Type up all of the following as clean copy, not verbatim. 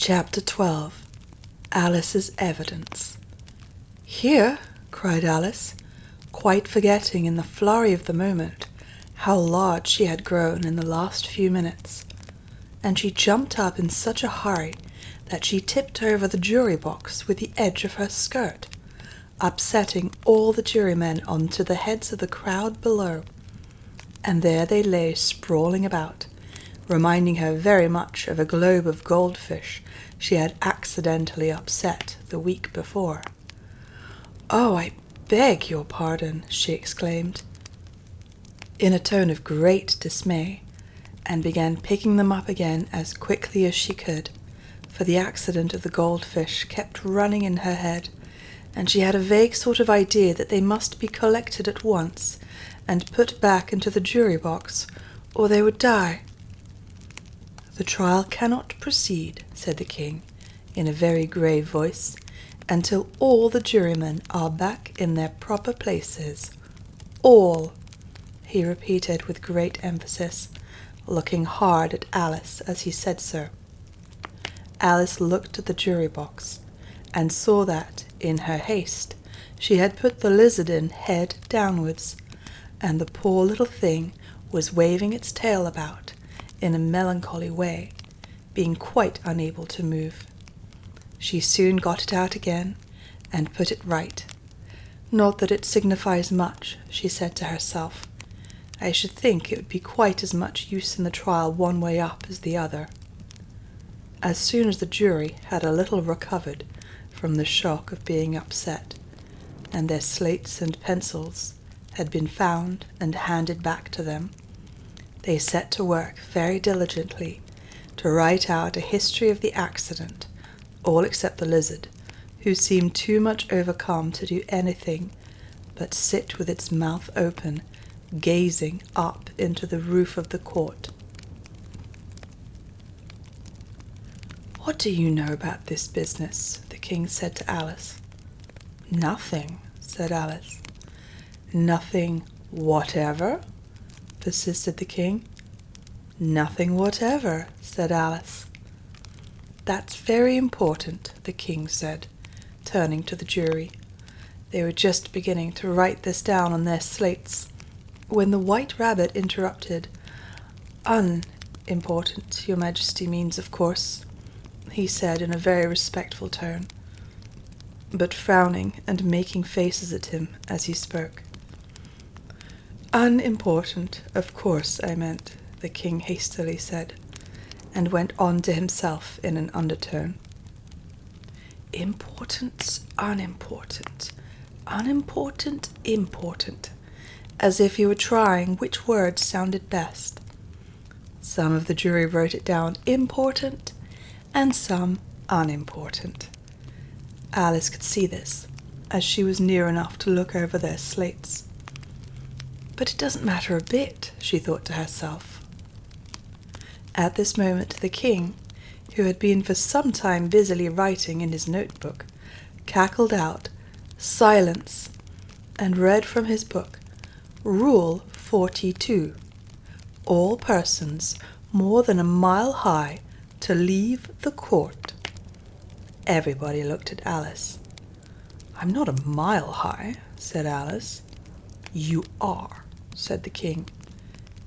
Chapter 12. Alice's Evidence. "Here!" cried Alice, quite forgetting in the flurry of the moment how large she had grown in the last few minutes, and she jumped up in such a hurry that she tipped over the jury box with the edge of her skirt, upsetting all the jurymen onto the heads of the crowd below, and there they lay sprawling about, reminding her very much of a globe of goldfish she had accidentally upset the week before. "Oh, I beg your pardon," she exclaimed, in a tone of great dismay, and began picking them up again as quickly as she could, for the accident of the goldfish kept running in her head, and she had a vague sort of idea that they must be collected at once and put back into the jury box, or they would die. "The trial cannot proceed," said the king, in a very grave voice, "until all the jurymen are back in their proper places. All," he repeated with great emphasis, looking hard at Alice as he said so. Alice looked at the jury box, and saw that, in her haste, she had put the lizard in head downwards, and the poor little thing was waving its tail about in a melancholy way, being quite unable to move. She soon got it out again, and put it right. "Not that it signifies much," she said to herself. "I should think it would be quite as much use in the trial one way up as the other." As soon as the jury had a little recovered from the shock of being upset, and their slates and pencils had been found and handed back to them, they set to work very diligently to write out a history of the accident, all except the lizard, who seemed too much overcome to do anything but sit with its mouth open, gazing up into the roof of the court. "What do you know about this business?" the king said to Alice. "Nothing," said Alice. "Nothing whatever?" persisted the king. "Nothing whatever," said Alice. "That's very important," the king said, turning to the jury. They were just beginning to write this down on their slates, when the White Rabbit interrupted. "Unimportant, your majesty means, of course," he said in a very respectful tone, but frowning and making faces at him as he spoke. "Unimportant, of course, I meant," the king hastily said, and went on to himself in an undertone. "Important, unimportant, unimportant, important," as if he were trying which word sounded best. Some of the jury wrote it down important, and some unimportant. Alice could see this, as she was near enough to look over their slates. "But it doesn't matter a bit," she thought to herself. At this moment the king, who had been for some time busily writing in his notebook, cackled out, "Silence," and read from his book, "Rule 42. All persons more than a mile high to leave the court." Everybody looked at Alice. "I'm not a mile high," said Alice. "You are," said the king.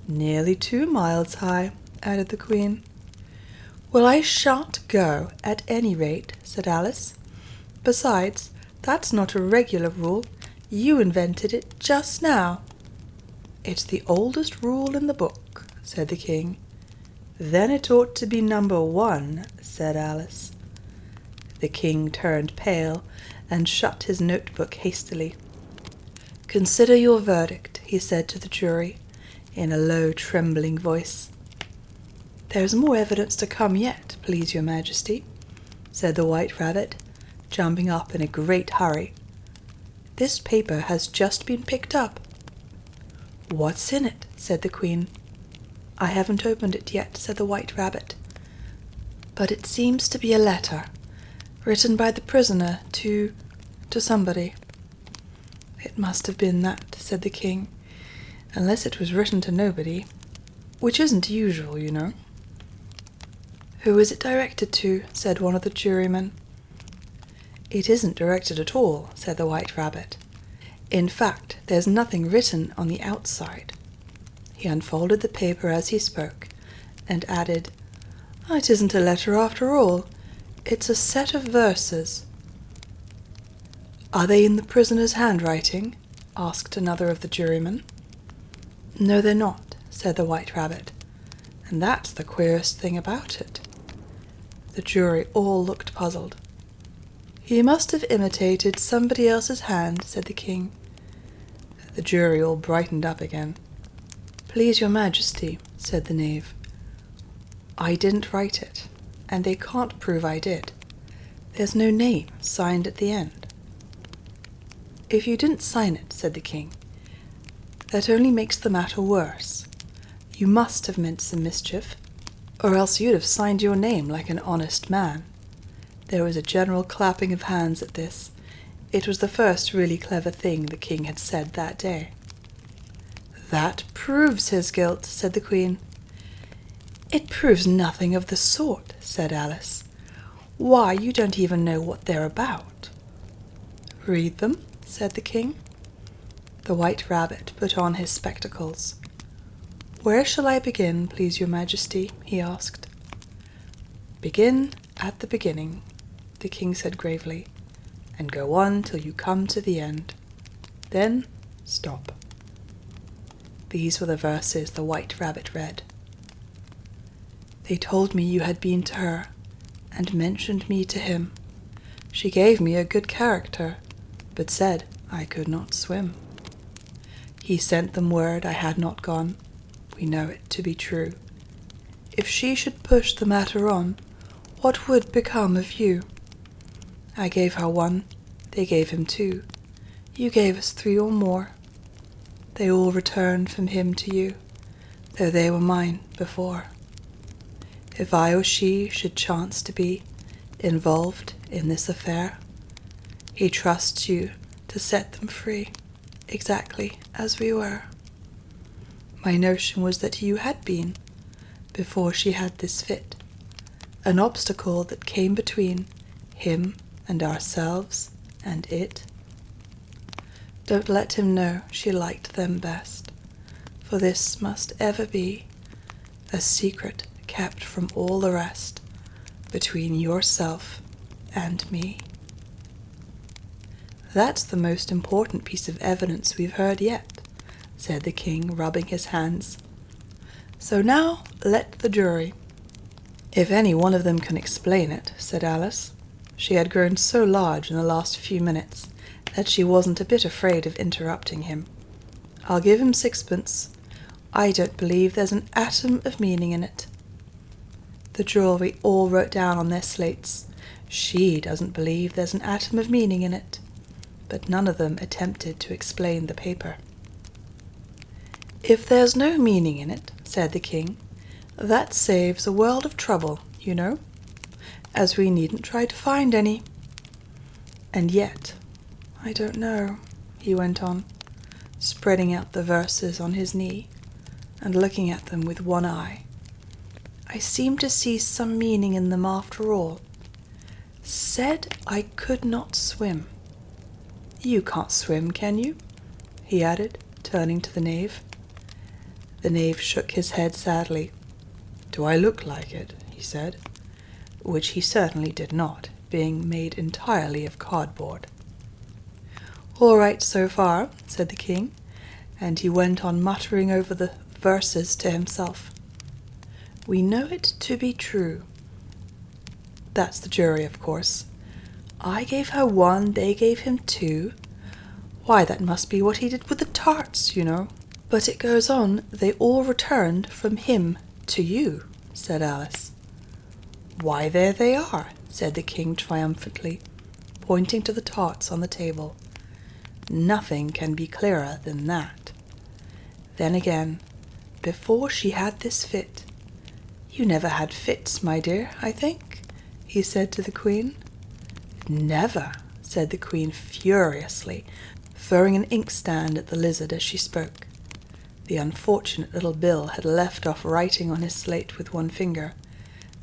"Nearly 2 miles high," added the queen. "Well, I shan't go, at any rate," said Alice. "Besides, that's not a regular rule. You invented it just now." "It's the oldest rule in the book," said the king. "Then it ought to be number 1, said Alice. The king turned pale and shut his notebook hastily. "Consider your verdict," he said to the jury, in a low, trembling voice. "There's more evidence to come yet, please your majesty," said the White Rabbit, jumping up in a great hurry. "This paper has just been picked up." "What's in it?" said the queen. "I haven't opened it yet," said the White Rabbit, "but it seems to be a letter, written by the prisoner to somebody." "It must have been that," said the king, "unless it was written to nobody, which isn't usual, you know." "Who is it directed to?" said one of the jurymen. "It isn't directed at all," said the White Rabbit. "In fact, there's nothing written on the outside." He unfolded the paper as he spoke, and added, "It isn't a letter after all. It's a set of verses." "Are they in the prisoner's handwriting?" asked another of the jurymen. "No, they're not," said the White Rabbit, "and that's the queerest thing about it." The jury all looked puzzled. "He must have imitated somebody else's hand," said the king. The jury all brightened up again. "Please your majesty," said the knave, "I didn't write it, and they can't prove I did. There's no name signed at the end." "If you didn't sign it," said the king, "that only makes the matter worse. You must have meant some mischief, or else you'd have signed your name like an honest man." There was a general clapping of hands at this. It was the first really clever thing the king had said that day. "That proves his guilt," said the queen. "It proves nothing of the sort," said Alice. "Why, you don't even know what they're about." "Read them," said the king. The White Rabbit put on his spectacles. "Where shall I begin, please your majesty?" he asked. "Begin at the beginning," the king said gravely, "and go on till you come to the end. Then stop." These were the verses the White Rabbit read. "They told me you had been to her, and mentioned me to him. She gave me a good character, but said I could not swim. He sent them word I had not gone. We know it to be true. If she should push the matter on, what would become of you? I gave her 1, they gave him 2. You gave us 3 or more. They all returned from him to you, though they were mine before. If I or she should chance to be involved in this affair, he trusts you to set them free, exactly as we were. My notion was that you had been, before she had this fit, an obstacle that came between him and ourselves and it. Don't let him know she liked them best, for this must ever be a secret kept from all the rest, between yourself and me." "That's the most important piece of evidence we've heard yet," said the king, rubbing his hands. "So now let the jury." "If any one of them can explain it," said Alice. She had grown so large in the last few minutes that she wasn't a bit afraid of interrupting him. "I'll give him 6pence. I don't believe there's an atom of meaning in it." The jury all wrote down on their slates, "She doesn't believe there's an atom of meaning in it," but none of them attempted to explain the paper. "If there's no meaning in it," said the king, "that saves a world of trouble, you know, as we needn't try to find any. And yet, I don't know," he went on, spreading out the verses on his knee and looking at them with one eye. "I seem to see some meaning in them after all. Said I could not swim. You can't swim, can you?" he added, turning to the knave. The knave shook his head sadly. "Do I look like it?" he said, which he certainly did not, being made entirely of cardboard. "All right so far," said the king, and he went on muttering over the verses to himself. "We know it to be true." That's the jury, of course. "I gave her 1, they gave him 2. Why, that must be what he did with the tarts, you know." "But it goes on, they all returned from him to you," said Alice. "Why, there they are," said the king triumphantly, pointing to the tarts on the table. "Nothing can be clearer than that. Then again, before she had this fit— You never had fits, my dear, I think?" he said to the queen. "Never," said the queen furiously, throwing an inkstand at the lizard as she spoke. The unfortunate little Bill had left off writing on his slate with one finger,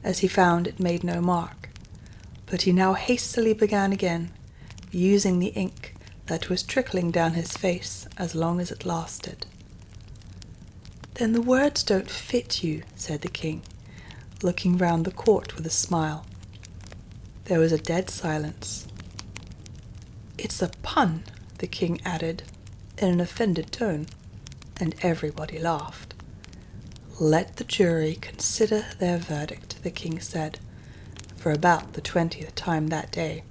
as he found it made no mark, but he now hastily began again, using the ink that was trickling down his face as long as it lasted. "Then the words don't fit you," said the king, looking round the court with a smile. There was a dead silence. "It's a pun," the king added, in an offended tone, and everybody laughed. "Let the jury consider their verdict," the king said, for about the 20th time that day.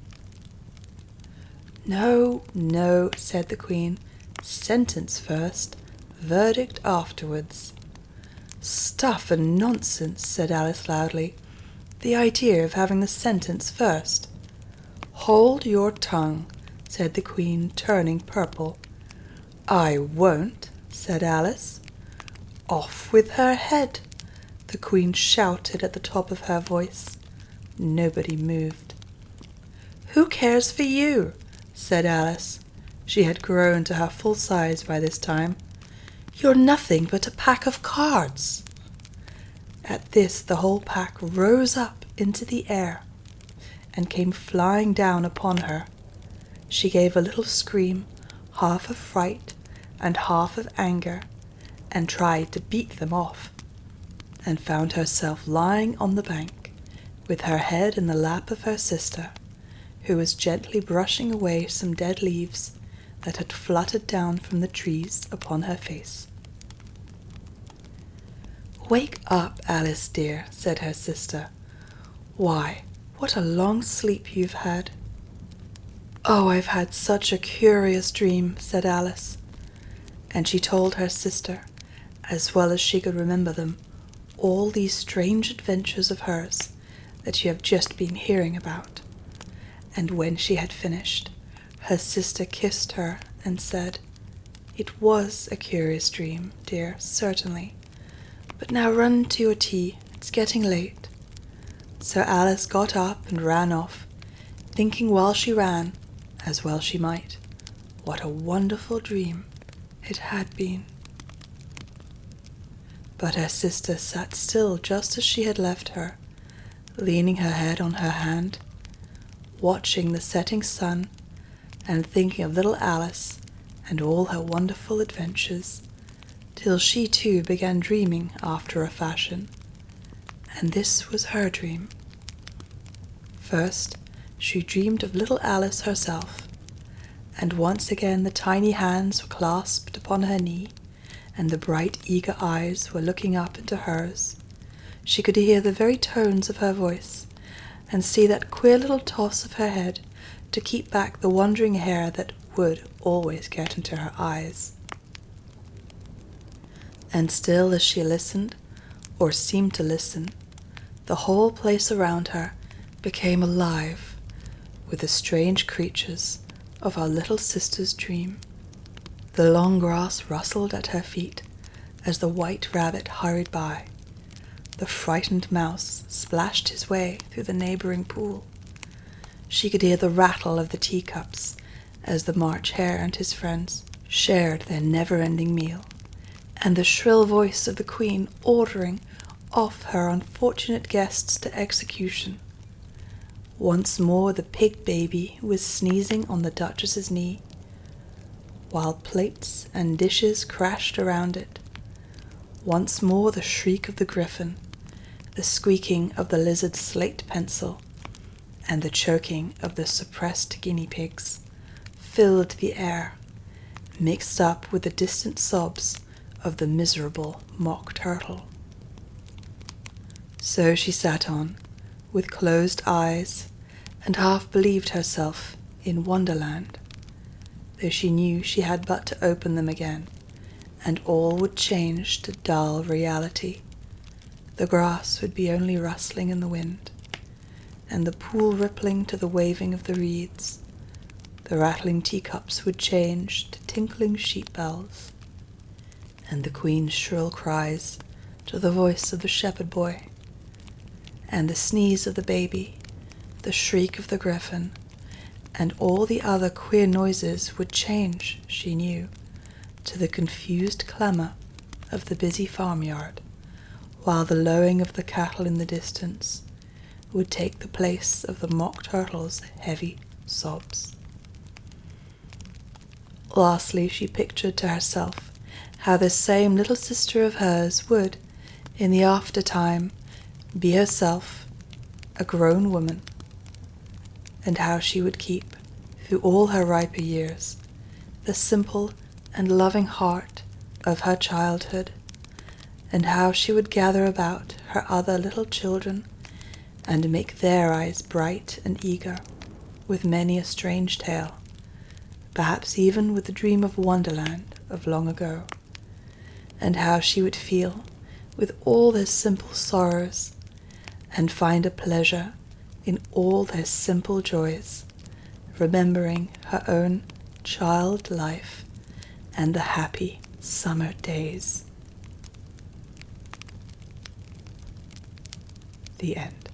"No, no," said the queen. "Sentence first, verdict afterwards." "Stuff and nonsense," said Alice loudly. "The idea of having the sentence first." "Hold your tongue," said the queen, turning purple. "I won't," said Alice. "Off with her head," the queen shouted at the top of her voice. Nobody moved. "Who cares for you?" said Alice. She had grown to her full size by this time. "You're nothing but a pack of cards." At this the whole pack rose up into the air and came flying down upon her. She gave a little scream, half of fright and half of anger, and tried to beat them off, and found herself lying on the bank, with her head in the lap of her sister, who was gently brushing away some dead leaves that had fluttered down from the trees upon her face. "Wake up, Alice dear," said her sister. "Why, what a long sleep you've had." "Oh, I've had such a curious dream," said Alice, and she told her sister, as well as she could remember them, all these strange adventures of hers that you have just been hearing about. And when she had finished, her sister kissed her and said, "It was a curious dream, dear, certainly. But now run to your tea, it's getting late." So Alice got up and ran off, thinking while she ran, as well she might, what a wonderful dream it had been. But her sister sat still just as she had left her, leaning her head on her hand, watching the setting sun and thinking of little Alice and all her wonderful adventures, till she too began dreaming after a fashion. And this was her dream. First, she dreamed of little Alice herself, and once again the tiny hands were clasped upon her knee, and the bright eager eyes were looking up into hers. She could hear the very tones of her voice, and see that queer little toss of her head to keep back the wandering hair that would always get into her eyes. And still as she listened, or seemed to listen, the whole place around her became alive with the strange creatures of our little sister's dream. The long grass rustled at her feet as the white rabbit hurried by. The frightened mouse splashed his way through the neighboring pool. She could hear the rattle of the teacups as the March Hare and his friends shared their never-ending meal, and the shrill voice of the queen ordering off her unfortunate guests to execution. Once more the pig baby was sneezing on the Duchess's knee, while plates and dishes crashed around it. Once more the shriek of the griffin, the squeaking of the lizard's slate pencil, and the choking of the suppressed guinea pigs filled the air, mixed up with the distant sobs of the miserable mock turtle. So she sat on, with closed eyes, and half believed herself in Wonderland, though she knew she had but to open them again, and all would change to dull reality. The grass would be only rustling in the wind, and the pool rippling to the waving of the reeds. The rattling teacups would change to tinkling sheep bells, and the queen's shrill cries to the voice of the shepherd boy, and the sneeze of the baby, the shriek of the griffin, and all the other queer noises would change, she knew, to the confused clamour of the busy farmyard, while the lowing of the cattle in the distance would take the place of the mock turtle's heavy sobs. Lastly, she pictured to herself how this same little sister of hers would, in the after-time, be herself a grown woman, and how she would keep, through all her riper years, the simple and loving heart of her childhood, and how she would gather about her other little children and make their eyes bright and eager with many a strange tale, perhaps even with the dream of Wonderland of long ago, and how she would feel with all their simple sorrows and find a pleasure in all their simple joys, remembering her own child life and the happy summer days. The end.